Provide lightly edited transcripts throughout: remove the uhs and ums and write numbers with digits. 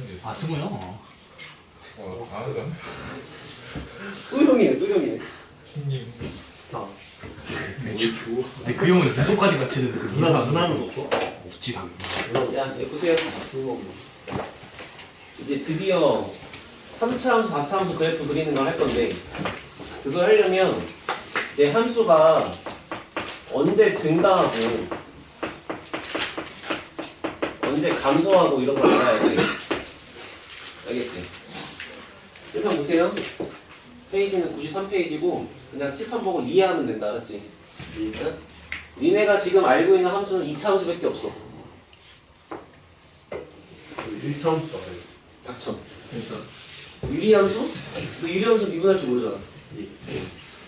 게. 아 승우요? 아는 뚜형이네 뚜형이네. 형님. 아. 아니 그 형은 유도까지 같이는데 그 누나는 없어? 없지 당연히. 야, 여기 보세요. 이제 드디어 3차 함수, 4차 함수 그래프 그리는 걸 할 건데 그걸 하려면 이제 함수가 언제 증가하고 언제 감소하고 이런 걸 알아야 돼. 알겠지? 일단 보세요. 페이지는 93페이지고 그냥 칠판 보고 이해하면 된다. 알았지? 응? 니네가 지금 알고 있는 함수는 2차 함수밖에 없어. 1차 함수도 알아요. 닥쳐. 유리함수? 너 유리함수 미분할 줄 모르잖아.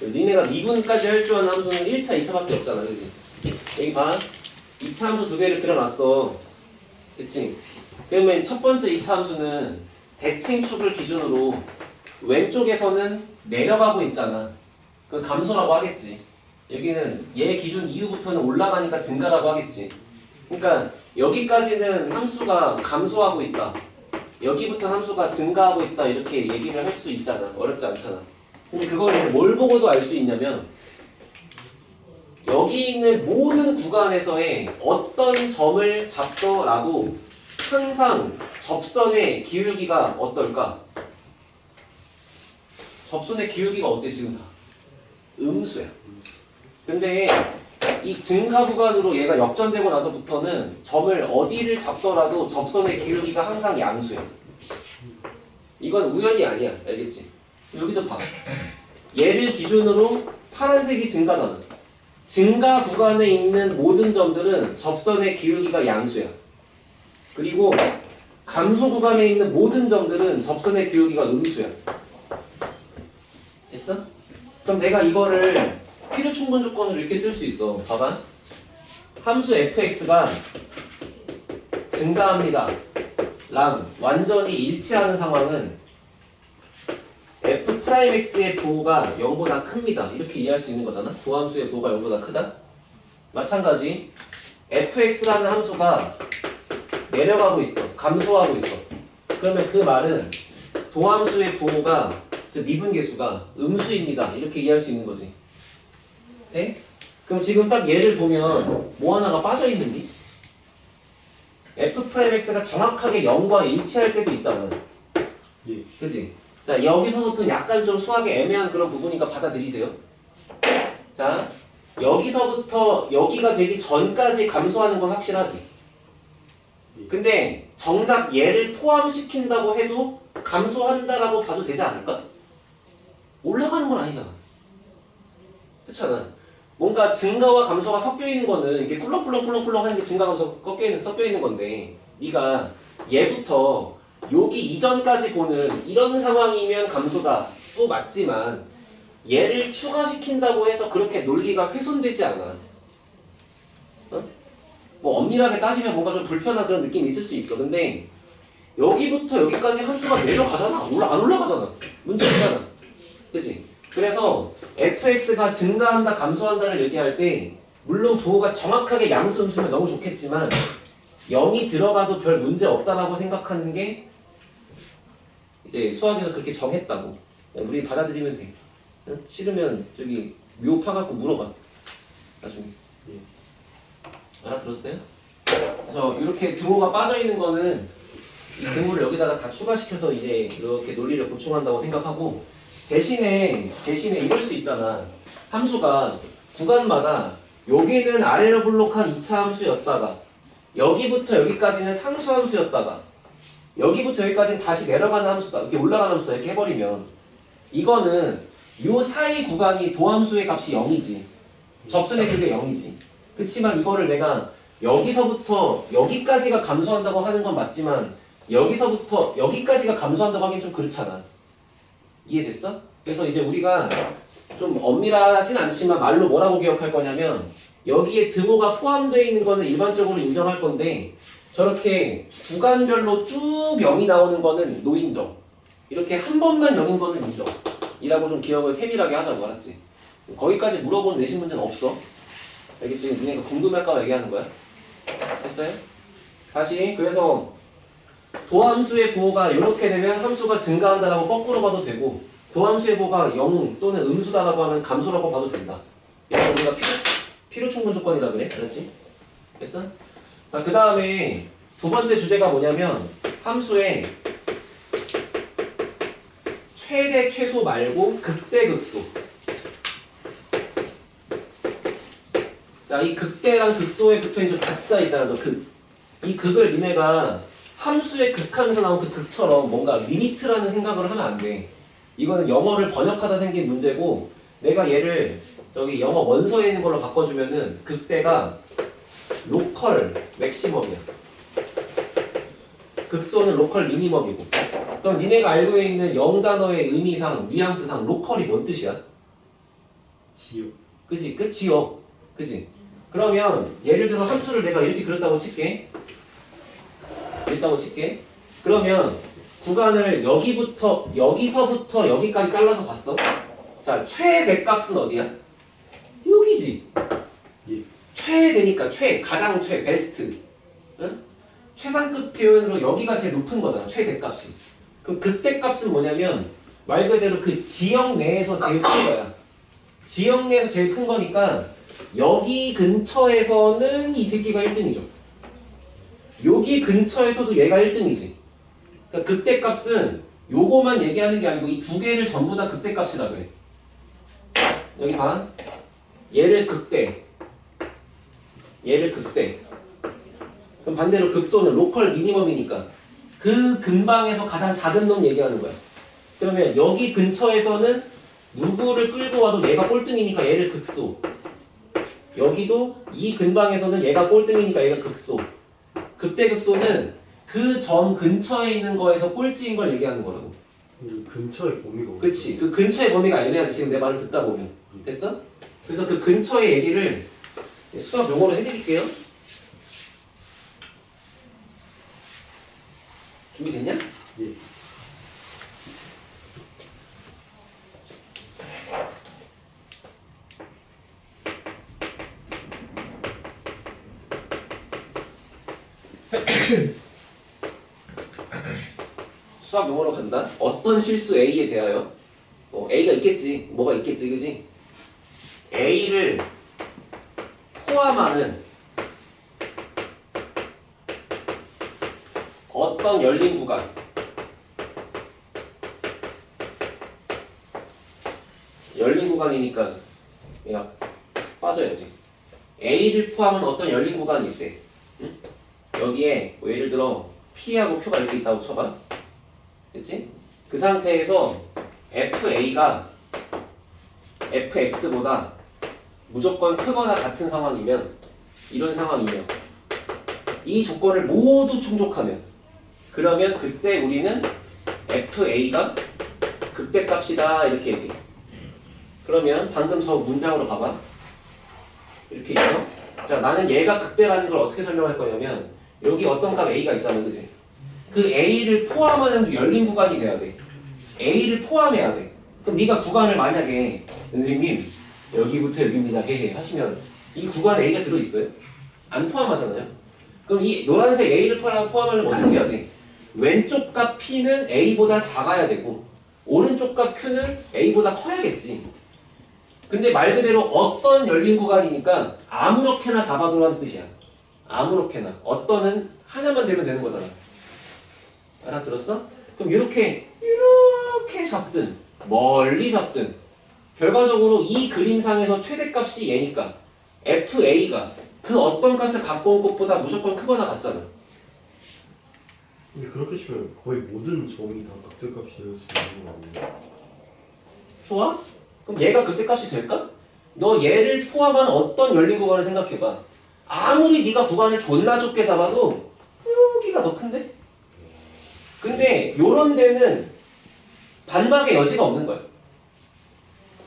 니네가 미분까지 할 줄 아는 함수는 1차, 2차밖에 없잖아. 그치? 여기 봐. 2차 함수 두 개를 그려놨어. 그치? 그러면 첫 번째 2차 함수는 대칭축을 기준으로 왼쪽에서는 내려가고 있잖아. 그 감소라고 하겠지. 여기는 얘 기준 이후부터는 올라가니까 증가라고 하겠지. 그러니까 여기까지는 함수가 감소하고 있다. 여기부터 함수가 증가하고 있다. 이렇게 얘기를 할 수 있잖아. 어렵지 않잖아. 근데 그걸 이제 뭘 보고도 알 수 있냐면 여기 있는 모든 구간에서의 어떤 점을 잡더라도 항상 접선의 기울기가 어떨까? 접선의 기울기가 어때 지금 다? 음수야. 근데 이 증가 구간으로 얘가 역전되고 나서부터는 점을 어디를 잡더라도 접선의 기울기가 항상 양수야. 이건 우연이 아니야. 알겠지? 여기도 봐. 얘를 기준으로 파란색이 증가잖아. 증가 구간에 있는 모든 점들은 접선의 기울기가 양수야. 그리고 감소 구간에 있는 모든 점들은 접선의 기울기가 음수야. 됐어? 그럼 내가 이거를 필요 충분 조건으로 이렇게 쓸 수 있어. 봐봐. 함수 fx가 증가합니다. 랑 완전히 일치하는 상황은 f'x의 부호가 0보다 큽니다. 이렇게 이해할 수 있는 거잖아. 도함수의 부호가 0보다 크다. 마찬가지 fx라는 함수가 내려가고 있어. 감소하고 있어. 그러면 그 말은 도함수의 부호가 즉 미분계수가 음수입니다. 이렇게 이해할 수 있는 거지. 네? 그럼 지금 딱 얘를 보면 뭐 하나가 빠져있는디? f'x가 정확하게 0과 일치할 때도 있잖아. 예. 그치? 자, 여기서부터 약간 좀 수학에 애매한 그런 부분이니까 받아들이세요. 자, 여기서부터 여기가 되기 전까지 감소하는 건 확실하지. 근데 정작 얘를 포함시킨다고 해도 감소한다라고 봐도 되지 않을까? 올라가는 건 아니잖아. 그렇잖아. 뭔가 증가와 감소가 섞여 있는 거는 이게 꿀렁꿀렁꿀렁꿀렁 하는 게 증가 감소 섞여 있는 건데 네가 얘부터 여기 이전까지 보는 이런 상황이면 감소다 또 맞지만 얘를 추가시킨다고 해서 그렇게 논리가 훼손되지 않아. 어? 뭐 엄밀하게 따지면 뭔가 좀 불편한 그런 느낌이 있을 수 있어. 근데 여기부터 여기까지 함수가 내려가잖아. 안 올라가잖아. 문제 없잖아. 그치? 그래서 fx가 증가한다 감소한다를 얘기할 때 물론 부호가 정확하게 양수 음수면 너무 좋겠지만 0이 들어가도 별 문제 없다라고 생각하는 게 이제 수학에서 그렇게 정했다고. 우리 받아들이면 돼. 응? 싫으면 저기 묘 파갖고 물어봐. 나중에. 알아들었어요? 그래서 이렇게 등호가 빠져있는 거는 이 등호를 여기다가 다 추가시켜서 이제 이렇게 논리를 보충한다고 생각하고 대신에 이럴 수 있잖아. 함수가 구간마다 여기는 아래로 블록한 2차 함수였다가 여기부터 여기까지는 상수 함수였다가 여기부터 여기까지는 다시 내려가는 함수다. 이렇게 올라가는 함수다. 이렇게 해버리면 이거는 요 사이 구간이 도함수의 값이 0이지. 접선의 기울기가 0이지. 그치만 이거를 내가 여기서부터 여기까지가 감소한다고 하는 건 맞지만 여기서부터 여기까지가 감소한다고 하긴 좀 그렇잖아. 이해됐어? 그래서 이제 우리가 좀 엄밀하진 않지만 말로 뭐라고 기억할 거냐면 여기에 등호가 포함되어 있는 거는 일반적으로 인정할 건데 저렇게 구간별로 쭉 0이 나오는 거는 노인정. 이렇게 한 번만 0인 거는 인정. 이라고 좀 기억을 세밀하게 하자고. 알았지? 거기까지 물어본 내신 문제는 없어. 알겠지? 니네가 궁금할까 봐 얘기하는 거야. 됐어요? 다시 그래서 도함수의 부호가 이렇게 되면 함수가 증가한다라고 거꾸로 봐도 되고 도함수의 부호가 0 또는 음수다라고 하면 감소라고 봐도 된다. 이건 우리가 필요 충분 조건이라 그래. 알았지? 됐어? 자, 그 다음에 두 번째 주제가 뭐냐면 함수의 최대 최소 말고 극대 극소. 자, 이 극대랑 극소에 붙어있는 저 각자 있잖아. 저 극. 이 극을 니네가 함수의 극하면서 나온 그 극처럼 뭔가 리미트라는 생각을 하면 안 돼. 이거는 영어를 번역하다 생긴 문제고 내가 얘를 저기 영어 원서에 있는 걸로 바꿔주면은 극대가 로컬 맥시멈이야. 극소는 로컬 미니멈이고. 그럼 니네가 알고 있는 영단어의 의미상, 뉘앙스상 로컬이 뭔 뜻이야? 지요. 그지? 끝이요. 그지? 그러면 예를 들어 함수를 내가 이렇게 그렸다고 칠게. 그러면 구간을 여기서부터 여기까지 잘라서 봤어. 자, 최대값은 어디야? 여기지. 예. 최대니까 가장 베스트. 응? 최상급 표현으로 여기가 제일 높은 거잖아. 최대값이. 그럼 극대값은 뭐냐면 말 그대로 그 지역 내에서 제일 큰 거야. 지역 내에서 제일 큰 거니까 여기 근처에서는 이 새끼가 1등이죠. 여기 근처에서도 얘가 1등이지. 그러니까 극대값은 요거만 얘기하는 게 아니고 이 두 개를 전부 다 극대값이라 그래. 여기 봐. 얘를 극대. 그럼 반대로 극소는 로컬 미니멈이니까 그 근방에서 가장 작은 놈 얘기하는 거야. 그러면 여기 근처에서는 누구를 끌고 와도 얘가 꼴등이니까 얘를 극소. 여기도 이 근방에서는 얘가 꼴등이니까 얘가 극소. 극대 극소는 그 점 근처에 있는 거에서 꼴찌인 걸 얘기하는 거라고. 근데 근처에 범위가 없어. 그치. 그 근처의 범위가 애매하지. 지금 내 말을 듣다 보면. 됐어? 그래서 그 근처의 얘기를 수학 용어로 해드릴게요. 준비됐냐? 예. 수학 용어로 간다. 어떤 실수 A에 대하여 A가 있겠지. 뭐가 있겠지, 그지? A를 포함하는 어떤 열린 구간. 열린 구간이니까 얘가 빠져야지. A를 포함한 어떤 열린 구간이 있대. 응? 여기에 뭐 예를 들어 P하고 Q가 이렇게 있다고 쳐봐. 됐지? 그 상태에서 FA가 FX보다 무조건 크거나 같은 상황이면, 이런 상황이면 이 조건을 모두 충족하면, 그러면 그때 우리는 FA가 극대값이다 이렇게 얘기해. 그러면 방금 저 문장으로 봐봐. 이렇게 있죠? 자, 나는 얘가 극대라는 걸 어떻게 설명할 거냐면 여기 어떤 값 A가 있잖아, 그지? 그 A를 포함하는 열린 구간이 돼야 돼. A를 포함해야 돼. 그럼 네가 구간을 만약에 선생님 여기부터 여기입니다 헤헤 하시면 이 구간에 A가 들어있어요? 안 포함하잖아요. 그럼 이 노란색 A를 포함하려면 어떻게 해야 돼? 왼쪽 값 P는 A보다 작아야 되고 오른쪽 값 Q는 A보다 커야겠지. 근데 말 그대로 어떤 열린 구간이니까 아무렇게나 잡아두라는 뜻이야. 아무렇게나. 어떤은 하나만 되면 되는 거잖아. 알아들었어? 그럼 이렇게 잡든 멀리 잡든 결과적으로 이 그림상에서 최대값이 얘니까 FA가 그 어떤 값을 갖고 온 것보다 무조건 크거나 같잖아. 근데 그렇게 치면 거의 모든 점이 다 극대값이 될 수 있는 거 아니에요? 좋아? 그럼 얘가 극대값이 될까? 너 얘를 포함한 어떤 열린 구간을 생각해봐. 아무리 네가 구간을 존나 좁게 잡아도 여기가 더 큰데? 근데 요런 데는 반박의 여지가 없는 거야.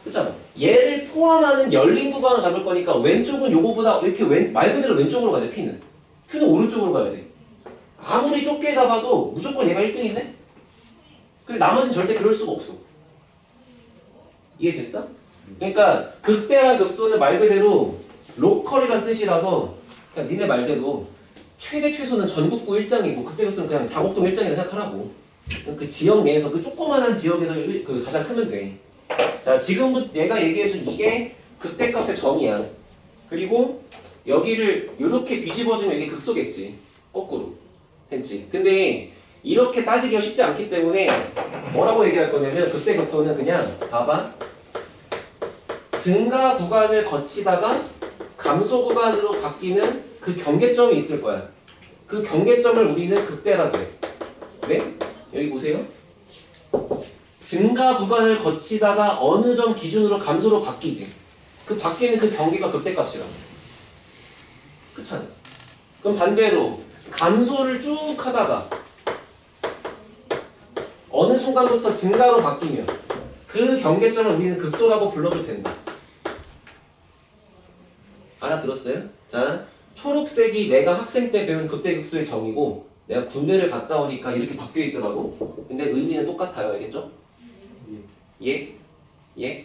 그렇잖아. 얘를 포함하는 열린 구간을 잡을 거니까 왼쪽은 요거보다 이렇게 말 그대로 왼쪽으로 가야 돼. P는 오른쪽으로 가야 돼. 아무리 좁게 잡아도 무조건 얘가 1등인데? 근데 나머지는 절대 그럴 수가 없어. 이해됐어? 그러니까 극대랑 극소는 말 그대로 로컬이란 뜻이라서 그냥 니네 말대로 최대 최소는 전국구 1장이고 극대극소는 그냥 자곡동 1장이라 생각하라고. 그 지역 내에서 그 조그만한 지역에서 그 가장 크면 돼. 자, 지금부터 내가 얘기해준 이게 극대값의 정의야. 그리고 여기를 이렇게 뒤집어주면 이게 극소겠지. 거꾸로. 했지. 근데 이렇게 따지기가 쉽지 않기 때문에 뭐라고 얘기할 거냐면 극대극소는 그냥 봐봐. 증가 구간을 거치다가 감소 구간으로 바뀌는 그 경계점이 있을 거야. 그 경계점을 우리는 극대라 그래. 네? 여기 보세요. 증가 구간을 거치다가 어느 점 기준으로 감소로 바뀌지. 그 바뀌는 그 경계가 극대값이라고. 그렇잖아. 그럼 반대로 감소를 쭉 하다가 어느 순간부터 증가로 바뀌면 그 경계점을 우리는 극소라고 불러도 된다. 알아들었어요? 자, 초록색이 내가 학생 때 배운 극대극소의 정의고 내가 군대를 갔다 오니까 이렇게 바뀌어 있더라고. 근데 의미는 똑같아요. 알겠죠? 예? 예?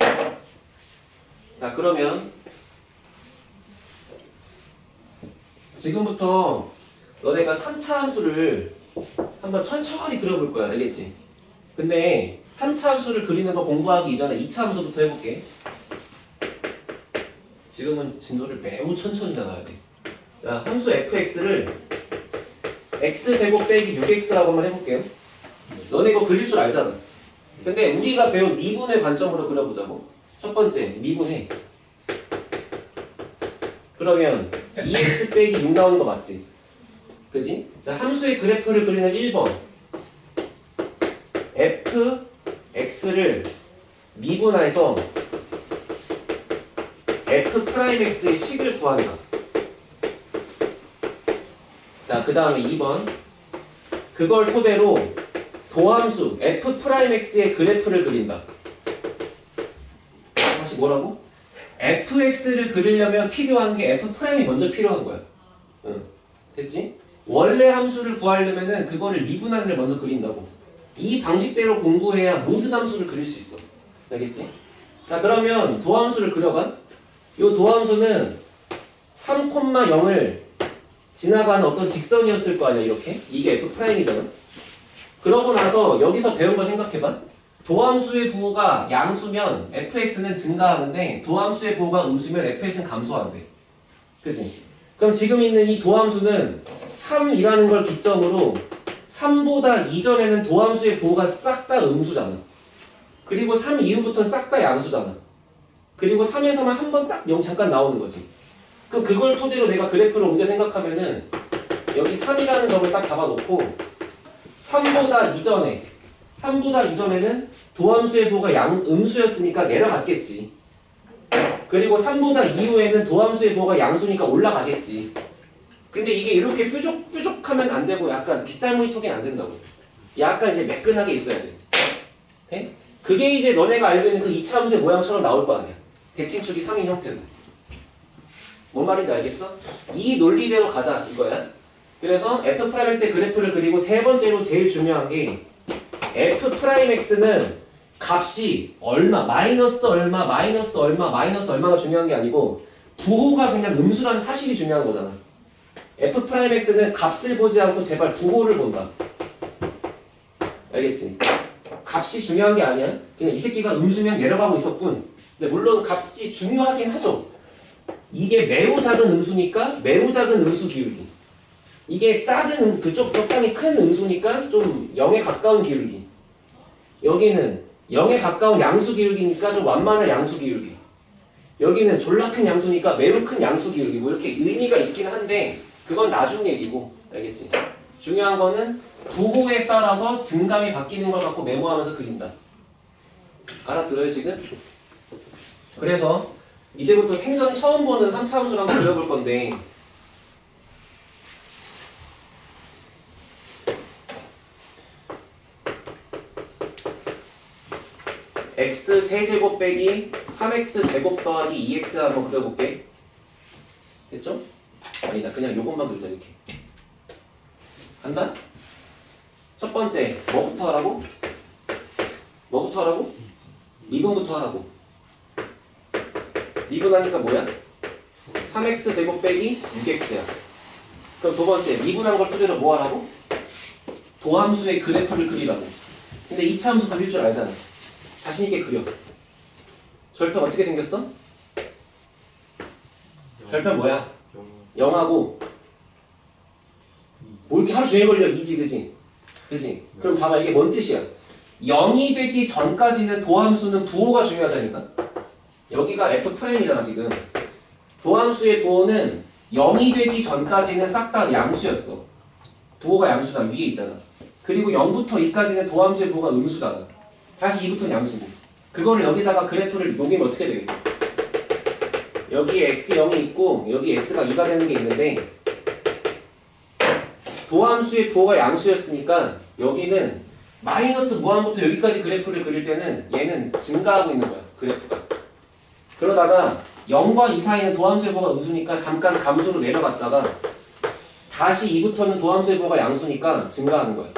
자, 그러면 지금부터 너네가 3차 함수를 한번 천천히 그려볼 거야. 알겠지? 근데 3차 함수를 그리는 거 공부하기 이전에 2차 함수부터 해볼게. 지금은 진도를 매우 천천히 나가야 돼. 자, 함수 fx를 x제곱 빼기 6x라고 한번 해볼게요. 너네 이거 그릴 줄 알잖아. 근데 우리가 배운 미분의 관점으로 그려보자고. 첫 번째, 미분해. 그러면 2x 빼기 6 나오는 거 맞지? 그지? 자, 함수의 그래프를 그리는 1번. fx를 미분해서 f'x의 식을 구한다. 자, 그 다음에 2번. 그걸 토대로 도함수 f'x의 그래프를 그린다. 다시 뭐라고? fx를 그리려면 필요한 게 f'이 먼저 필요한 거야. 응. 됐지? 원래 함수를 구하려면은 그거를 미분하는 걸 먼저 그린다고. 이 방식대로 공부해야 모든 함수를 그릴 수 있어. 알겠지? 자, 그러면 도함수를 그려봐. 이 도함수는 3,0을 지나가는 어떤 직선이었을 거 아니야, 이렇게? 이게 f'이잖아. 그러고 나서 여기서 배운 걸 생각해봐. 도함수의 부호가 양수면 fx는 증가하는데 도함수의 부호가 음수면 fx는 감소한대. 그치? 그럼 지금 있는 이 도함수는 3이라는 걸 기점으로 3보다 이전에는 도함수의 부호가 싹 다 음수잖아. 그리고 3 이후부터는 싹 다 양수잖아. 그리고 3에서만 한 번 딱 0 잠깐 나오는 거지. 그럼 그걸 토대로 내가 그래프를 옮겨 생각하면은 여기 3이라는 점을 딱 잡아놓고 3보다 이전에는 도함수의 부호가 음수였으니까 내려갔겠지. 그리고 3보다 이후에는 도함수의 부호가 양수니까 올라가겠지. 근데 이게 이렇게 뾰족하면 안 되고 약간 빗살무늬 톡이 안 된다고. 약간 이제 매끈하게 있어야 돼. 네? 그게 이제 너네가 알고 있는 그 2차 함수의 모양처럼 나올 거 아니야. 대칭축이 3인 형태로. 뭔 말인지 알겠어? 이 논리대로 가자 이거야. 그래서 f'x의 그래프를 그리고 세 번째로 제일 중요한 게 f'x는 값이 얼마, 마이너스 얼마, 마이너스 얼마, 마이너스 얼마가 중요한 게 아니고 부호가 그냥 음수라는 사실이 중요한 거잖아. f'x는 값을 보지 않고 제발 부호를 본다. 알겠지? 값이 중요한 게 아니야. 그냥 이 새끼가 음수면 내려가고 있었군. 근데 물론 값이 중요하긴 하죠. 이게 매우 작은 음수니까 매우 작은 음수 기울기. 이게 작은 그쪽 적당히 큰 음수니까 좀 0에 가까운 기울기. 여기는 0에 가까운 양수 기울기니까 좀 완만한 양수 기울기. 여기는 졸라 큰 양수니까 매우 큰 양수 기울기. 뭐 이렇게 의미가 있긴 한데 그건 나중 얘기고. 알겠지? 중요한 거는 부호에 따라서 증감이 바뀌는 걸 갖고 메모하면서 그린다. 알아들어요 지금? 그래서 이제부터 생전 처음 보는 3차 함수를 한번 그려볼 건데 x 세제곱 빼기 3x 제곱 더하기 2x 한번 그려볼게. 됐죠? 아니다, 그냥 요것만 그리자. 이렇게 간다? 첫 번째 뭐부터 하라고? 뭐부터 하라고? 미분부터 하라고. 미분하니까 뭐야? 3x 제곱 빼기 6x야. 그럼 두 번째 미분한 걸 토대로 뭐 하라고? 도함수의 그래프를 그리라고. 근데 이차 함수 그릴 줄 알잖아. 자신 있게 그려. 절편 어떻게 생겼어? 절편 뭐야? 0하고 뭐 이렇게 하루 종일 걸려 2지 그지? 그지? 그럼 봐봐 이게 뭔 뜻이야? 0이 되기 전까지는 도함수는 부호가 중요하다니까. 여기가 F'이잖아 지금. 도함수의 부호는 0이 되기 전까지는 싹 다 양수였어. 부호가 양수다 위에 있잖아. 그리고 0부터 2까지는 도함수의 부호가 음수잖아. 다시 2부터는 양수고. 그거를 여기다가 그래프를 녹이면 어떻게 되겠어? 여기에 x0이 있고 여기 x가 2가 되는 게 있는데 도함수의 부호가 양수였으니까 여기는 마이너스 무한부터 여기까지 그래프를 그릴 때는 얘는 증가하고 있는 거야 그래프가. 그러다가 0과 2 사이는 도함수의 부호가 음수니까 잠깐 감소로 내려갔다가 다시 2부터는 도함수의 부호가 양수니까 증가하는 거야.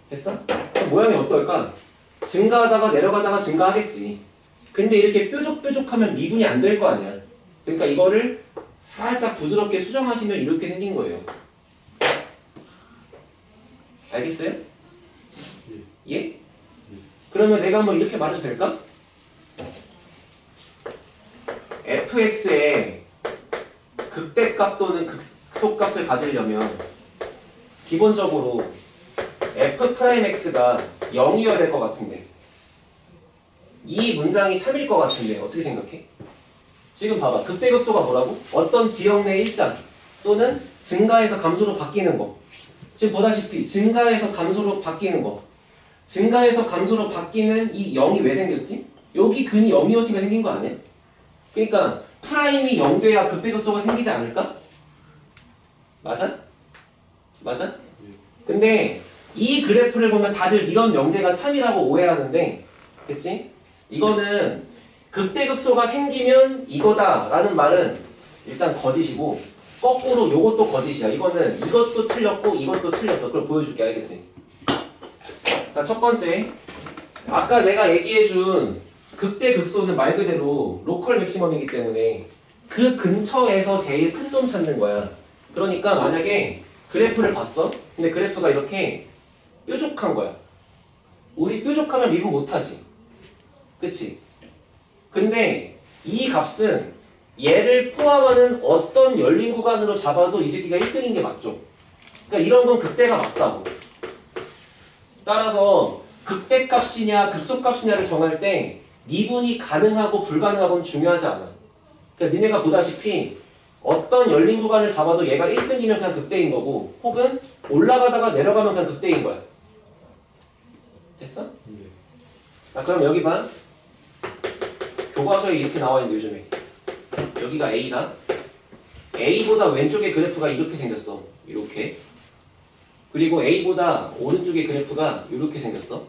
됐어? 그럼 모양이 어떨까? 증가하다가 내려가다가 증가하겠지. 근데 이렇게 뾰족뾰족하면 미분이 안 될 거 아니야. 그러니까 이거를 살짝 부드럽게 수정하시면 이렇게 생긴 거예요. 알겠어요? 예? 그러면 내가 한번 이렇게 말해도 될까? fx의 극대값 또는 극소값을 가지려면 기본적으로 f'x가 0이어야 될 것 같은데 이 문장이 참일 것 같은데 어떻게 생각해? 지금 봐봐. 극대극소가 뭐라고? 어떤 지역 내 일자 또는 증가해서 감소로 바뀌는 거. 지금 보다시피 증가해서 감소로 바뀌는 거. 증가해서 감소로 바뀌는 이 0이 왜 생겼지? 여기 근이 0이었으니까 생긴 거 아니야? 그러니까 프라임이 0 돼야 극대극소가 생기지 않을까? 맞아? 맞아? 근데 이 그래프를 보면 다들 이런 명제가 참이라고 오해하는데 그치? 이거는 극대극소가 생기면 이거다라는 말은 일단 거짓이고 거꾸로 요것도 거짓이야. 이거는 이것도 틀렸고 이것도 틀렸어. 그걸 보여줄게. 알겠지? 자, 첫 번째 아까 내가 얘기해준 극대극소는 말 그대로 로컬 맥시멈이기 때문에 그 근처에서 제일 큰 놈 찾는 거야. 그러니까 만약에 그래프를 봤어? 근데 그래프가 이렇게 뾰족한 거야. 우리 뾰족하면 미분 못하지. 그치? 근데 이 값은 얘를 포함하는 어떤 열린 구간으로 잡아도 이 새끼가 1등인 게 맞죠? 그러니까 이런 건 극대가 맞다고. 따라서 극대값이냐 극소값이냐를 정할 때 미분이 가능하고 불가능하고는 중요하지 않아. 그러니까 니네가 보다시피 어떤 열린 구간을 잡아도 얘가 1등이면 그냥 극대인 거고 혹은 올라가다가 내려가면 그냥 극대인 거야. 됐어? 네. 자, 그럼 여기 봐. 교과서에 이렇게 나와 있는데 요즘에 여기가 A다. A보다 왼쪽의 그래프가 이렇게 생겼어. 이렇게. 그리고 A보다 오른쪽의 그래프가 이렇게 생겼어.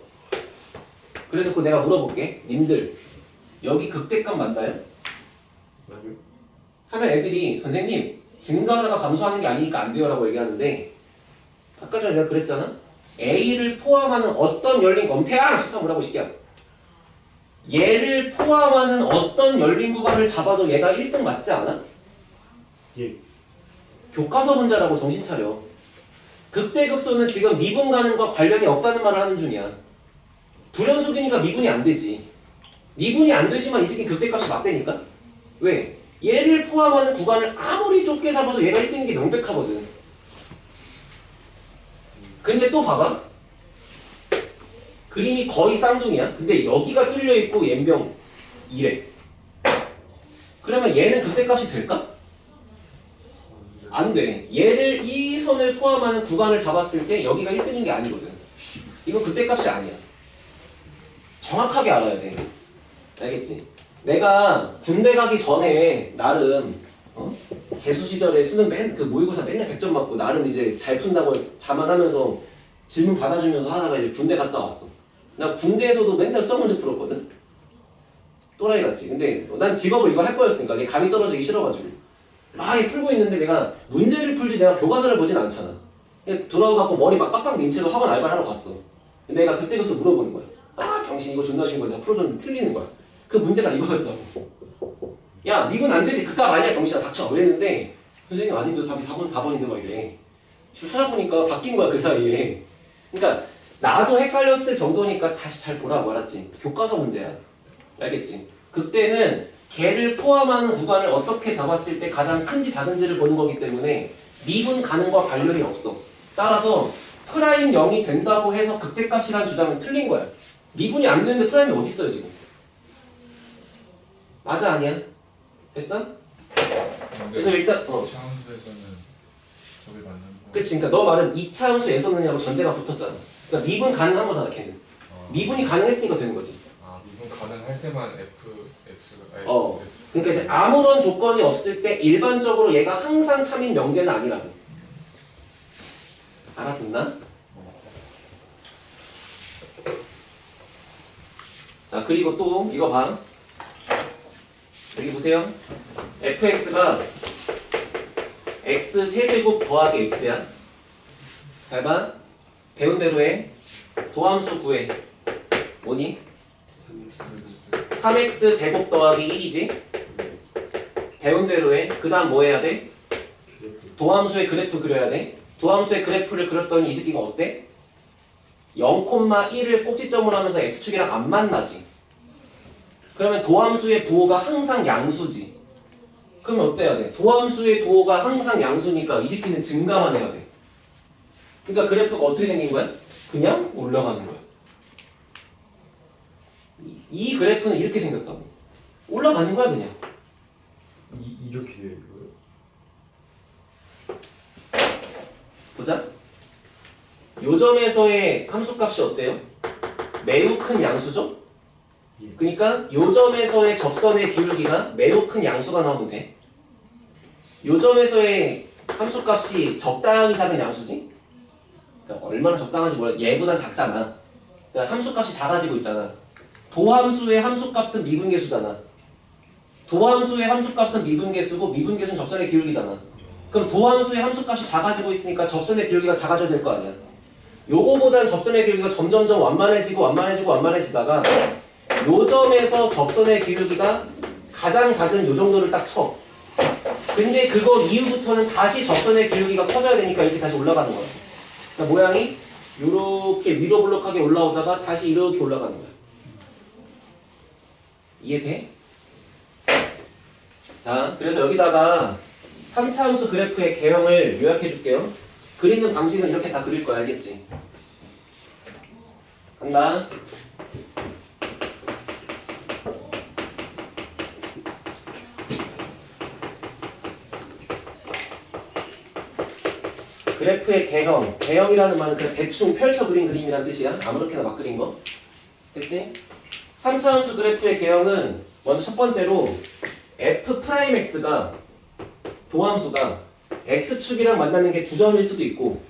그래놓고 내가 물어볼게. 님들 여기 극대값 맞나요? 아니요. 하면 애들이 선생님 증가하다가 감소하는 게 아니니까 안 돼요 라고 얘기하는데 아까 전에 내가 그랬잖아. A를 포함하는 어떤 열린 검태야! 싶어 뭐라고 시키야. 얘를 포함하는 어떤 열린 구간을 잡아도 얘가 1등 맞지 않아? 예. 교과서 문제라고 정신 차려. 극대극소는 지금 미분 가능과 관련이 없다는 말을 하는 중이야. 불연속이니까 미분이 안 되지. 미분이 안 되지만 이 새끼 극대값이 맞다니까? 왜? 얘를 포함하는 구간을 아무리 좁게 잡아도 얘가 1등인 게 명백하거든. 근데 또 봐봐. 그림이 거의 쌍둥이야. 근데 여기가 뚫려있고 옌병 이래. 그러면 얘는 극대값이 될까? 안 돼. 얘를 이 선을 포함하는 구간을 잡았을 때 여기가 1등인 게 아니거든. 이건 극대값이 아니야. 정확하게 알아야 돼. 알겠지? 내가 군대 가기 전에 나름 재수 시절에 수능 그 모의고사 맨날 100점 맞고 나름 이제 잘 푼다고 자만하면서 질문 받아주면서 하다가 이제 군대 갔다 왔어. 나 군대에서도 맨날 수학 문제 풀었거든. 또라이 같지. 근데 난 직업을 이거 할 거였으니까 이게 감이 떨어지기 싫어가지고 막 풀고 있는데 내가 문제를 풀지 내가 교과서를 보진 않잖아. 그냥 돌아와갖고 머리 막 빡빡 민 채로 학원 알바를 하러 갔어. 근데 내가 그때 가서 물어보는 거야. 아 병신 이거 존나 쉬운 거 내가 풀어줬는데 틀리는 거야. 그 문제가 이거였다고. 야 미분 안 되지. 그값 아니야 병신아 닥쳐. 이랬는데 선생님 아닌데 답이 4번인데 막 이래. 지금 찾아보니까 바뀐 거야 그 사이에. 그러니까 나도 헷갈렸을 정도니까 다시 잘 보라고 알았지? 교과서 문제야. 알겠지? 그때는 개를 포함하는 구간을 어떻게 잡았을 때 가장 큰지 작은지를 보는 거기 때문에 미분 가능과 관련이 없어. 따라서 프라임 0이 된다고 해서 극대값이라는 주장은 틀린 거야. 미분이 안 되는데 프라임이 어디 있어요 지금? 맞아 아니야? 됐어? 그래서 일단 차함수에서는 저게 맞는 거. 그치, 그러니까 너 말은 2차 함수에서는이라고 전제가 붙었잖아. 그러니까 미분 가능한 거잖아 걔는. 미분이 가능했으니까 되는 거지. 미분 가능할 때만 f x가 그러니까 이제 아무런 조건이 없을 때 일반적으로 얘가 항상 참인 명제는 아니라고. 알아듣나? 자 그리고 또 이거 봐. 여기 보세요. fx가 x 세제곱 더하기 x야. 잘 봐. 배운 대로 해. 도함수 구해. 뭐니? 3x 제곱 더하기 1이지. 배운 대로 해. 그 다음 뭐 해야 돼? 도함수의 그래프 그려야 돼. 도함수의 그래프를 그렸더니 이 새끼가 어때? 0,1을 꼭지점으로 하면서 x축이랑 안 만나지. 그러면 도함수의 부호가 항상 양수지. 그러면 어때야 돼? 도함수의 부호가 항상 양수니까 이 새끼는 증가만 해야 돼. 그러니까 그래프가 어떻게 생긴 거야? 그냥 올라가는 거야. 이 그래프는 이렇게 생겼다고. 올라가는 거야 그냥. 이렇게 돼요 이거요? 보자. 요 점에서의 함수값이 어때요? 매우 큰 양수죠? 그러니까 요 점에서의 접선의 기울기가 매우 큰 양수가 나오면 돼. 요 점에서의 함수값이 적당히 작은 양수지? 그러니까 얼마나 적당한지 몰라. 얘보단 작잖아. 그러니까 함수값이 작아지고 있잖아. 도함수의 함수값은 미분계수잖아. 도함수의 함수값은 미분계수고 미분계수는 접선의 기울기잖아. 그럼 도함수의 함수값이 작아지고 있으니까 접선의 기울기가 작아져야 될 거 아니야. 요거보단 접선의 기울기가 점점점 완만해지다가 요 점에서 접선의 기울기가 가장 작은 요 정도를 딱 쳐. 근데 그거 이후부터는 다시 접선의 기울기가 커져야 되니까 이렇게 다시 올라가는 거야. 그러니까 모양이 요렇게 위로 블록하게 올라오다가 다시 이렇게 올라가는 거야. 이해돼? 자, 그래서 여기다가 3차 함수 그래프의 개형을 요약해 줄게요. 그리는 방식은 이렇게 다 그릴 거야, 알겠지? 간다. 그래프의 개형, 개형이라는 말은 그냥 대충 펼쳐 그린 그림이란 뜻이야. 아무렇게나 막 그린 거. 됐지? 3차 함수 그래프의 개형은 먼저 첫 번째로 f'x가 도함수가 x축이랑 만나는 게 2점일 수도 있고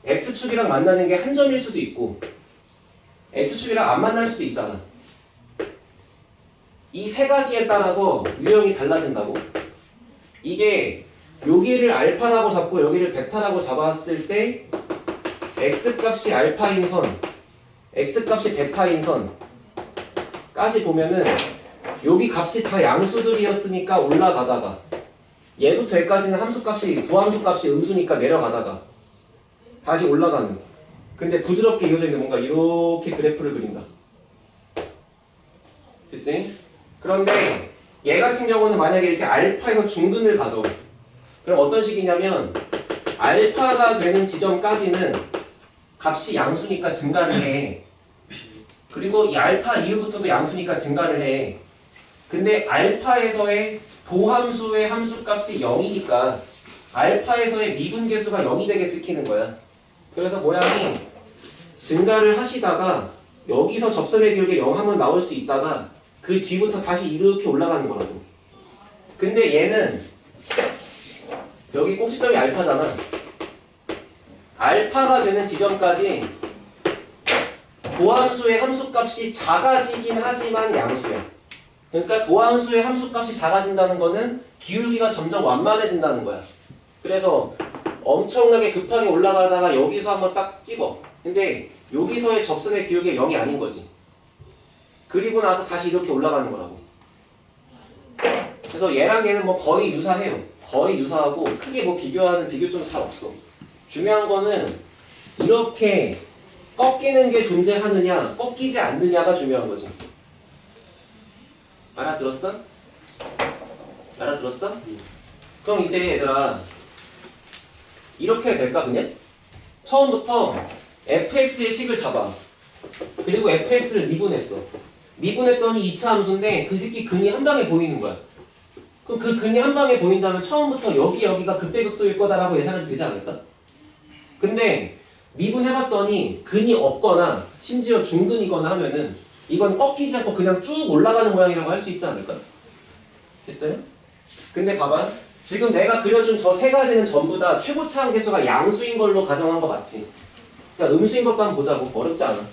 x축이랑 만나는 게 1점일 수도 있고 x축이랑 안 만날 수도 있잖아. 이 세 가지에 따라서 유형이 달라진다고. 이게 여기를 알파라고 잡고 여기를 베타라고 잡았을 때 x값이 알파인 선, x값이 베타인 선까지 보면은 여기 값이 다 양수들이었으니까 올라가다가 얘부터 얘까지는 함수값이 도함수값이 음수니까 내려가다가 다시 올라가는. 근데 부드럽게 이어져 있는 뭔가 이렇게 그래프를 그린다. 됐지? 그런데 얘 같은 경우는 만약에 이렇게 알파에서 중근을 가져. 그럼 어떤 식이냐면 알파가 되는 지점까지는 값이 양수니까 증가를 해. 그리고 이 알파 이후부터도 양수니까 증가를 해. 근데 알파에서의 도함수의 함수값이 0이니까 알파에서의 미분계수가 0이 되게 찍히는 거야. 그래서 모양이 증가를 하시다가 여기서 접선의 기울기 0 하면 나올 수 있다가 그 뒤부터 다시 이렇게 올라가는 거라고. 근데 얘는 여기 꼭지점이 알파잖아. 알파가 되는 지점까지 도함수의 함수값이 작아지긴 하지만 양수야. 그러니까 도함수의 함수값이 작아진다는 거는 기울기가 점점 완만해진다는 거야. 그래서 엄청나게 급하게 올라가다가 여기서 한번 딱 찍어. 근데 여기서의 접선의 기울기가 0이 아닌 거지. 그리고 나서 다시 이렇게 올라가는 거라고. 그래서 얘랑 얘는 뭐 거의 유사해요. 거의 유사하고 크게 뭐 비교하는 비교점은 잘 없어. 중요한 거는 이렇게 꺾이는 게 존재하느냐 꺾이지 않느냐가 중요한 거지. 알아들었어? 알아들었어? 그럼 이제 얘들아 이렇게 해도 될까 그냥? 처음부터 fx의 식을 잡아. 그리고 fx를 미분했어. 미분했더니 2차 함수인데 그 새끼 근이 한 방에 보이는 거야. 그럼 그 근이 한 방에 보인다면 처음부터 여기가 극대극소일 거다라고 예상해도 되지 않을까? 근데 미분해봤더니 근이 없거나 심지어 중근이거나 하면은 이건 꺾이지 않고 그냥 쭉 올라가는 모양이라고 할 수 있지 않을까? 됐어요? 근데 봐봐. 지금 내가 그려준 저 세 가지는 전부 다 최고차 함계수가 양수인 걸로 가정한 거 맞지? 그러니까 음수인 것도 한번 보자고. 어렵지 않아.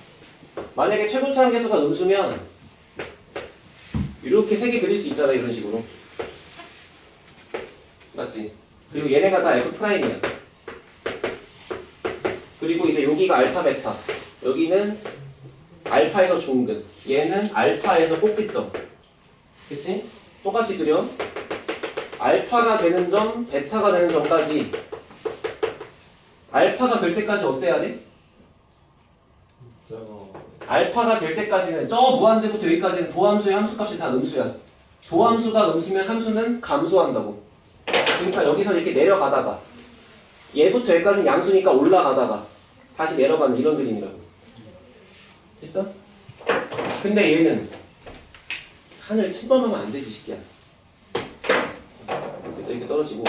만약에 최고차 함계수가 음수면 이렇게 세 개 그릴 수 있잖아. 이런 식으로. 맞지? 그리고 얘네가 다 F'이야. 그리고 이제 여기가 알파 베타. 여기는 알파에서 중근. 얘는 알파에서 꼭지점. 그치? 똑같이 그려. 알파가 되는 점, 베타가 되는 점까지 알파가 될 때까지 어때야 돼? 알파가 될 때까지는 저 무한대부터 여기까지는 도함수의 함수값이 다 음수야. 도함수가 음수면 함수는 감소한다고. 그러니까 여기서 이렇게 내려가다가 얘부터 여기까지 양수니까 올라가다가 다시 내려가는 이런 그림이라고. 됐어? 근데 얘는 하늘 침범하면 안 되지 새끼야. 이렇게 떨어지고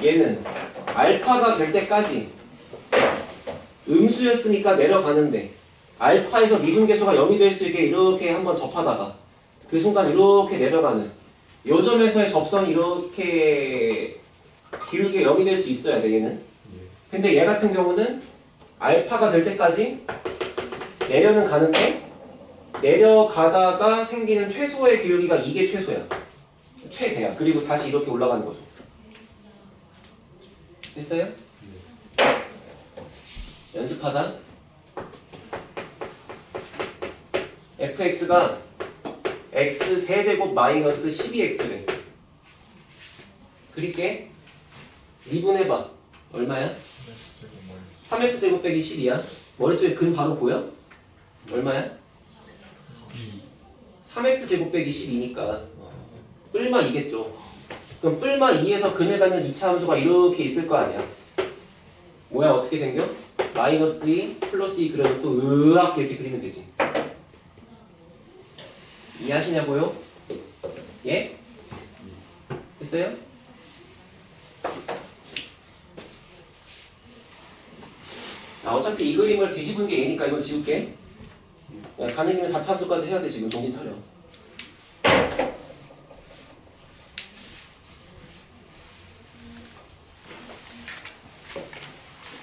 얘는 알파가 될 때까지 음수였으니까 내려가는데 알파에서 미분계수가 0이 될 수 있게 이렇게 한번 접하다가 그 순간 이렇게 내려가는 요 점에서의 접선이 이렇게 기울게 0이 될 수 있어야 돼 얘는. 근데 얘 같은 경우는 알파가 될 때까지 내려는 가는데 내려가다가 생기는 최소의 기울기가 이게 최소야. 최대야. 그리고 다시 이렇게 올라가는 거죠. 됐어요? 연습하자. fx가 x 세제곱 마이너스 12x래. 그릴게. 미분해봐. 얼마야? 3x제곱 빼기 12야. 머릿속에 근 바로 보여? 얼마야? 3x제곱 빼기 12니까 뿔마 2겠죠. 그럼 뿔마 2에서 근을 갖는 2차 함수가 이렇게 있을 거 아니야. 뭐야 어떻게 생겨? 마이너스 2 플러스 2 그려놓고 으악 이렇게 그리면 되지. 이해하시냐고요? 예? 됐어요? 아, 어차피 이 그림을 뒤집은 게 얘니까 이건 지울게. 야, 가는 김에 4차 함수까지 해야 돼. 지금 정신 차려.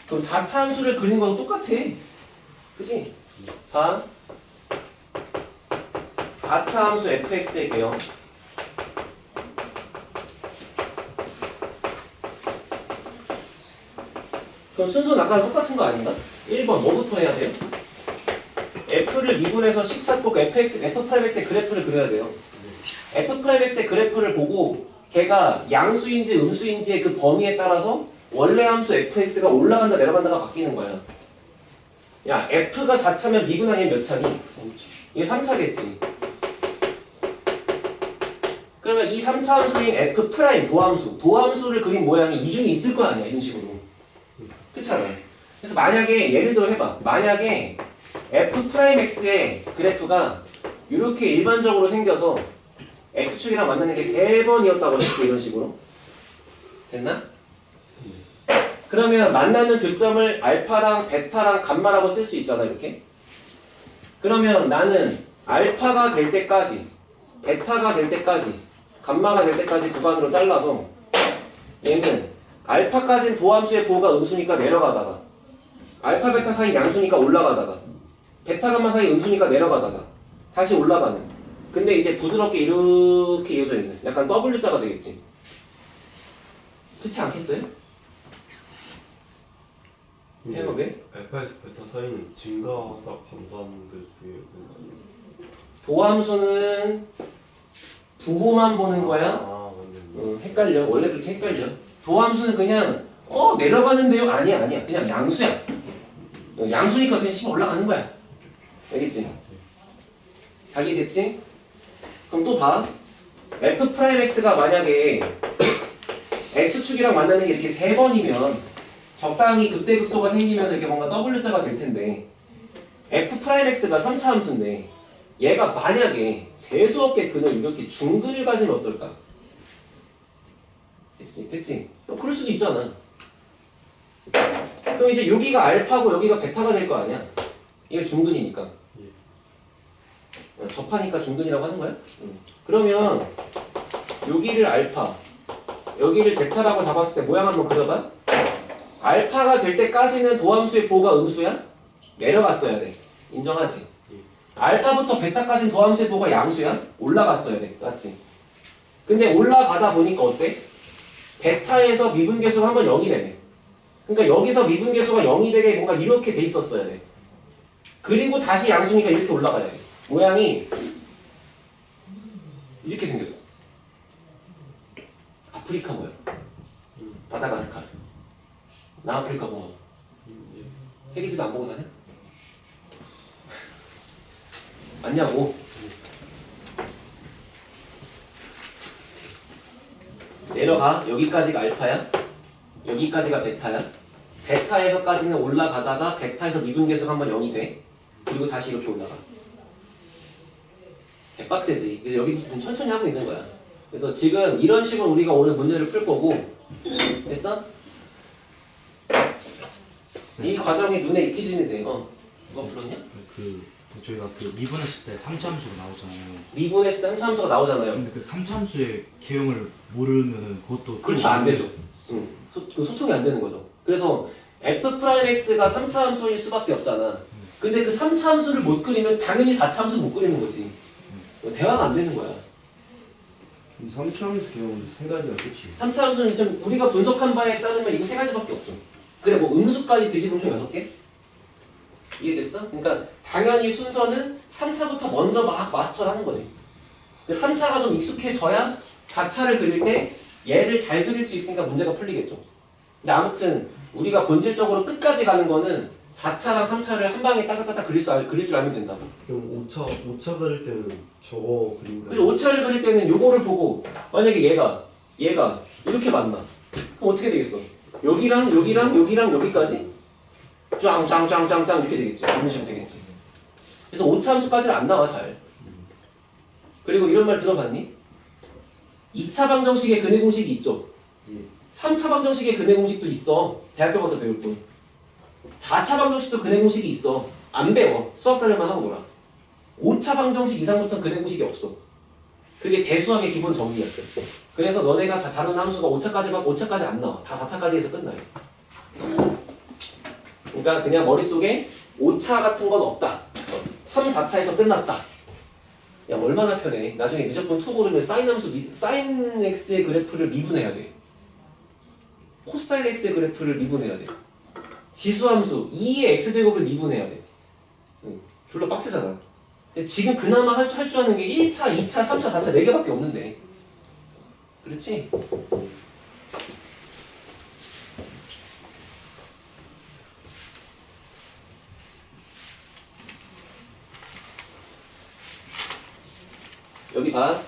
그럼 4차 함수를 그리는 거랑 똑같아. 그치? 봐. 4차 함수 fx의 개형. 그럼 순서는 아까랑 똑같은 거 아닌가? 1번 뭐부터 해야 돼요? f를 미분해서 식 찾고 f'x의 그래프를 그려야 돼요. f'x의 그래프를 보고 걔가 양수인지 음수인지의 그 범위에 따라서 원래 함수 fx가 올라간다 내려간다가 바뀌는 거야. 야 f가 4차면 미분하기 몇 차니? 이게 3차겠지. 그러면 이 3차 함수인 f' 도함수를 그린 모양이 이 중에 있을 거 아니야 이런 식으로. 그렇잖아요. 그래서 만약에 예를 들어 해봐. 만약에 f'x의 그래프가 이렇게 일반적으로 생겨서 x축이랑 만나는 게 3번이었다고 했지 이런 식으로. 됐나? 그러면 만나는 교점을 알파랑 베타랑 감마라고 쓸 수 있잖아 이렇게. 그러면 나는 알파가 될 때까지 베타가 될 때까지 감마가 될 때까지 구간으로 잘라서 얘는 알파까지는 도함수의 부호가 음수니까 내려가다가 알파 베타 사이 양수니까 올라가다가 베타 감마 사이 음수니까 내려가다가 다시 올라가는. 근데 이제 부드럽게 이렇게 이어져 있는 약간 W자가 되겠지. 그렇지 않겠어요? 해봐 왜? 알파에서 베타 사이는 증가하다 감소하는 게 그게 도함수는 부호만 보는 거야. 아 맞네. 헷갈려. 원래 그렇게 헷갈려. 도함수는 그냥 내려가는데요? 아니야. 그냥 양수야. 양수니까 그냥 씹어 올라가는 거야. 알겠지? 다 이해됐지? 그럼 또 봐. F'X가 만약에 X축이랑 만나는 게 이렇게 3번이면 적당히 극대극소가 생기면서 이렇게 뭔가 W자가 될 텐데 F'X가 3차 함수인데 얘가 만약에 재수없게 근을 이렇게 중근을 가지면 어떨까? 됐지? 그럴 수도 있잖아. 그럼 이제 여기가 알파고 여기가 베타가 될 거 아니야? 이게 중근이니까. 접하니까 중근이라고 하는 거야? 그러면 여기를 알파, 여기를 베타라고 잡았을 때 모양 한번 그려봐. 알파가 될 때까지는 도함수의 보호가 음수야? 내려갔어야 돼. 인정하지? 알파부터 베타까지는 도함수의 보호가 양수야? 올라갔어야 돼. 맞지? 근데 올라가다 보니까 어때? 베타에서 미분계수가 한번 0이 되네. 그러니까 여기서 미분계수가 0이 되게 뭔가 이렇게 돼 있었어야 돼. 그리고 다시 양수니까 이렇게 올라가야 돼. 모양이 이렇게 생겼어. 아프리카 모양. 마다가스카르. 남아프리카 공화국. 세계지도 안 보고 다녀? 맞냐고. 내려가. 여기까지가 알파야. 여기까지가 베타야. 베타에서까지는 올라가다가 베타에서 미분계수가 한번 0이 돼. 그리고 다시 이렇게 올라가. 개빡세지. 그래서 여기부터 좀 천천히 하고 있는 거야. 그래서 지금 이런 식으로 우리가 오늘 문제를 풀 거고, 됐어? 이 과정이 눈에 익히지면 돼. 뭐 불렀냐? 저희가 미분했을 때 3차 함수가 나오잖아요. 미분했을 때 3차 함수가 나오잖아요. 근데 그 3차 함수의 개형을 모르면은 그것도 그렇죠, 안 되죠. 소통이 안 되는 거죠. 그래서 F'X가 3차 함수일 수밖에 없잖아. 근데 그 3차 함수를 못 그리면 당연히 4차 함수 못 그리는 거지. 대화가 안 되는 거야. 3차 함수 개형은 3가지가 끝이. 3차 함수는 지금 우리가 분석한 바에 따르면 이거 3가지밖에 없죠. 그래 뭐 음수까지 뒤집으면 총 6개? 이해됐어? 그러니까 당연히 순서는 3차부터 먼저 막 마스터를 하는 거지. 3차가 좀 익숙해져야 4차를 그릴 때 얘를 잘 그릴 수 있으니까 문제가 풀리겠죠. 근데 아무튼 우리가 본질적으로 끝까지 가는 거는 4차랑 3차를 한 방에 딱딱딱 그릴 줄 알면 된다고. 그럼 5차 그릴 때는 저거 그린다. 그래서 5차를 그릴 때는 요거를 보고 만약에 얘가 이렇게 만나. 그럼 어떻게 되겠어? 여기랑 여기까지 짱짱짱짱짱 이렇게 되겠지. 이런 식으로 되겠지. 그래서 5차 함수까지는 안 나와 잘. 그리고 이런 말 들어봤니? 2차 방정식의 근해 공식이 있죠. 3차 방정식의 근해 공식도 있어. 대학교 가서 배울 때. 4차 방정식도 근해 공식이 있어. 안 배워. 수학 자료만 하고 놀아. 5차 방정식 이상부터는 근해 공식이 없어. 그게 대수학의 기본 정리야. 그래서 너네가 다 다룬 함수가 5차까지 안 나와. 다 4차까지 해서 끝나요. 그러니까 그냥 머릿속에 5차 같은 건 없다. 3, 4차에서 끝났다. 야 얼마나 편해. 나중에 무조건 투 고르면 사인 함수 사인 x의 그래프를 미분해야 돼. 코사인 x의 그래프를 미분해야 돼. 지수 함수 2의 x제곱을 미분해야 돼. 졸라 빡세잖아. 근데 지금 그나마 할 줄 아는 게 1차, 2차, 3차, 4차 4개밖에 없는데. 그렇지? 여기 봐.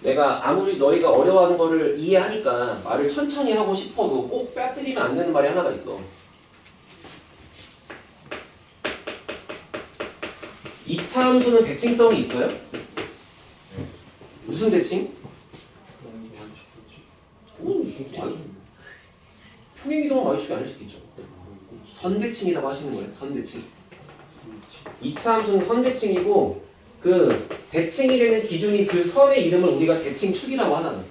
내가 아무리 너희가 어려워하는 거를 이해하니까 말을 천천히 하고 싶어도 꼭 빠뜨리면 안 되는 말이 하나가 있어. 2차 함수는 대칭성이 있어요? 무슨 대칭? 평행이동은 y축이 아닐 수도 있죠. 선대칭이라고 하시는 거예요. 선대칭. 2차 함수는 선대칭이고 그 대칭이 되는 기준이 그 선의 이름을 우리가 대칭축이라고 하잖아.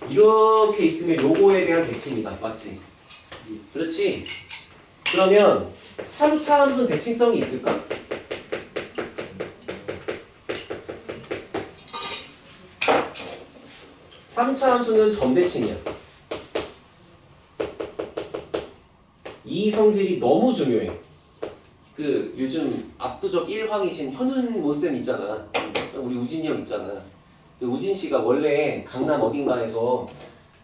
이렇게 있으면 요거에 대한 대칭이다. 맞지? 그렇지? 그러면 3차 함수는 대칭성이 있을까? (3차) 함수는 점대칭이야. 이 성질이 너무 중요해. 요즘 압도적 1황이신 현훈 모쌤 있잖아. 우리 우진이 형 있잖아. 그 우진 씨가 원래 강남 어딘가에서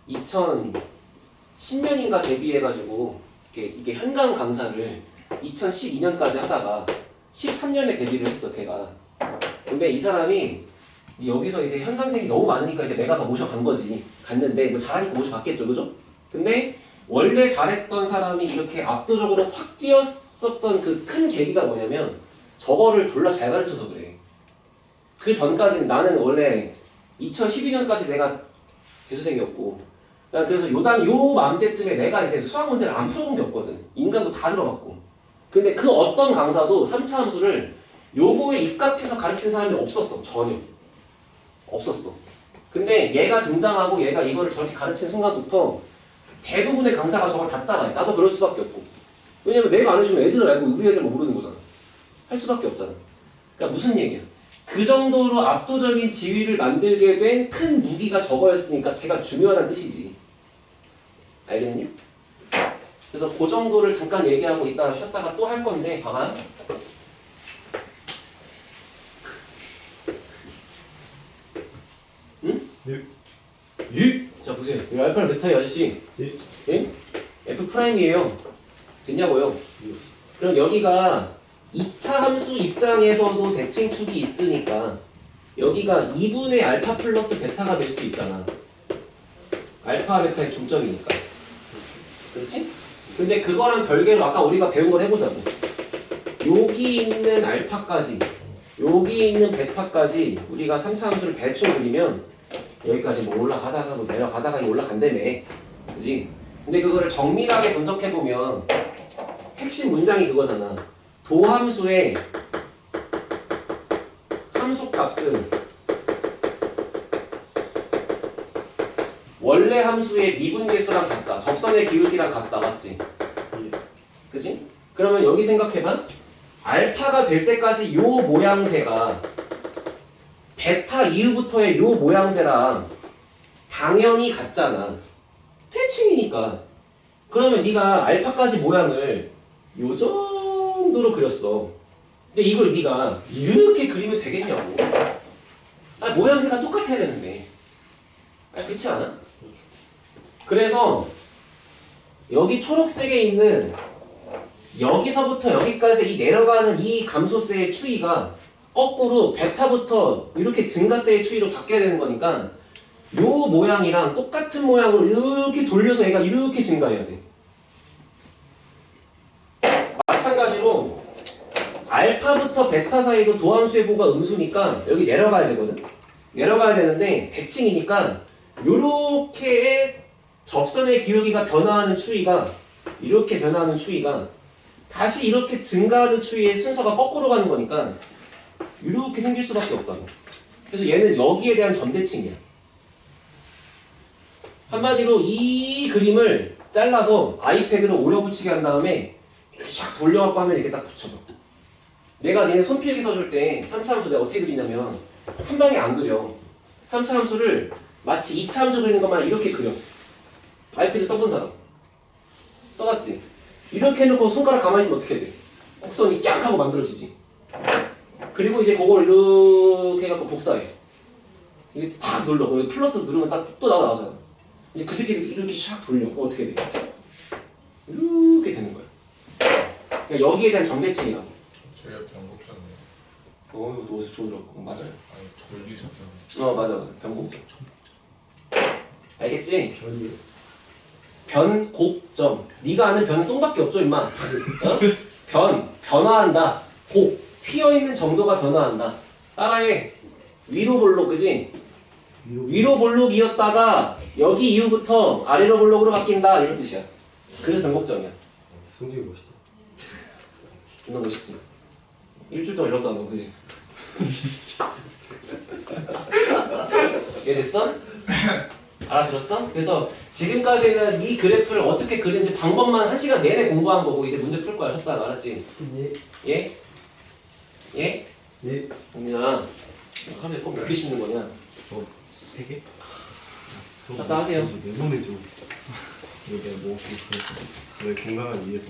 2010년인가 데뷔해가지고 이게 현강 강사를 2012년까지 하다가 13년에 데뷔를 했어 걔가. 근데 이 사람이 여기서 이제 현강생이 너무 많으니까 이제 내가 모셔간 거지. 갔는데 뭐 잘하니까 모셔갔겠죠, 그죠? 근데 원래 잘했던 사람이 이렇게 압도적으로 확 뛰었었던 그 큰 계기가 뭐냐면 저거를 졸라 잘 가르쳐서 그래. 그 전까지는 나는 원래 2012년까지 내가 재수생이었고, 난 그래서 요 맘때쯤에 내가 이제 수학 문제를 안 풀어본 게 없거든. 인간도 다 들어봤고. 근데 그 어떤 강사도 3차 함수를 요거에 입각해서 가르친 사람이 없었어. 전혀. 없었어. 근데 얘가 등장하고 얘가 이거를 저렇게 가르친 순간부터 대부분의 강사가 저걸 다 따라해. 나도 그럴 수밖에 없고. 왜냐면 내가 안 해주면 애들은 알고 우리 애들만 모르는 거잖아. 할 수밖에 없잖아. 그러니까 무슨 얘기야? 그 정도로 압도적인 지위를 만들게 된 큰 무기가 저거였으니까 걔가 중요하다는 뜻이지. 알겠니? 그래서 그 정도를 잠깐 얘기하고 이따가 쉬었다가 또 할 건데 봐봐. 응? 네. 예? 자 보세요. 이 알파랑 베타의 아저씨. 예. 예? F 프라임이에요. 됐냐고요? 예. 그럼 여기가 2차 함수 입장에서도 대칭축이 있으니까 여기가 2분의 알파 플러스 베타가 될 수 있잖아. 알파 베타의 중점이니까. 그렇지? 근데 그거랑 별개로 아까 우리가 배운 걸 해보자고. 여기 있는 알파까지 여기 있는 베타까지 우리가 3차 함수를 대충 그리면 여기까지 뭐 올라가다가 뭐 내려가다가 올라간다며. 그지? 근데 그거를 정밀하게 분석해보면 핵심 문장이 그거잖아. 도함수의 함수값은 원래 함수의 미분계수랑 같다. 접선의 기울기랑 같다. 맞지? 예. 그치? 그러면 여기 생각해봐. 알파가 될 때까지 요 모양새가 베타 이후부터의 요 모양새랑 당연히 같잖아. 대칭이니까. 그러면 네가 알파까지 모양을 요 정도로 그렸어. 근데 이걸 네가 이렇게 그리면 되겠냐고. 아, 모양새가 똑같아야 되는데. 아, 그렇지 않아? 그래서 여기 초록색에 있는 여기서부터 여기까지 이 내려가는 이 감소세의 추이가 거꾸로 베타부터 이렇게 증가세의 추이로 바뀌어야 되는 거니까 요 모양이랑 똑같은 모양으로 이렇게 돌려서 얘가 이렇게 증가해야 돼. 마찬가지로 알파부터 베타 사이도 도함수의 보가 음수니까 여기 내려가야 되거든. 내려가야 되는데 대칭이니까 요렇게 접선의 기울기가 변화하는 추이가 이렇게 변화하는 추이가 다시 이렇게 증가하는 추이의 순서가 거꾸로 가는 거니까 이렇게 생길 수밖에 없다고. 그래서 얘는 여기에 대한 전대칭이야. 한마디로 이 그림을 잘라서 아이패드로 오려 붙이게 한 다음에 이렇게 쫙 돌려갖고 하면 이렇게 딱 붙여줘. 내가 니네 손필기 써줄 때 3차 함수 내가 어떻게 그리냐면 한 방에 안 그려. 3차 함수를 마치 2차 함수 그리는 것만 이렇게 그려. 아이패드 써본 사람 써봤지? 이렇게 해놓고 손가락 가만히 있으면 어떻게 돼? 곡선이 쫙 하고 만들어지지. 그리고 이제 그걸 이렇게 해갖고 복사해. 이게 탁 눌러. 플러스 누르면 딱 또 나오잖아. 이제 그 새끼를 이렇게 샥 돌려. 그럼 어떻게 돼? 이렇게 되는 거야. 그러니까 여기에 대한 정대칭이라고. 제가 변곡쳤네요. 너 어디서 좋더라고. 맞아요. 아니 돌리셨잖아요. 맞아. 변곡점. 알겠지? 아니요. 변곡점. 네가 아는 변은 똥밖에 없죠, 임마. 어? 변화한다. 곡. 휘어있는 정도가 변화한다. 따라해. 위로 볼록, 그지? 위로 볼록이었다가 여기 이후부터 아래로 볼록으로 바뀐다. 이런 뜻이야. 그래서 변곡점이야. 성질이 멋있다. 존나 멋있지? 일주일 동안 이러다 너, 그지? 이해됐어? 알아들었어? 그래서 지금까지는 이 그래프를 어떻게 그리는지 방법만 1시간 내내 공부한 거고 이제 문제 풀 거야. 쉬었다가 알았지? 예. 예? 예? 예. 아니야. 하루에 꼭 몇 개 씹는 거냐? 저 3개? 갔다 하세요. 내 손에 좀. 이게 뭐, 왜 건강을 위해서.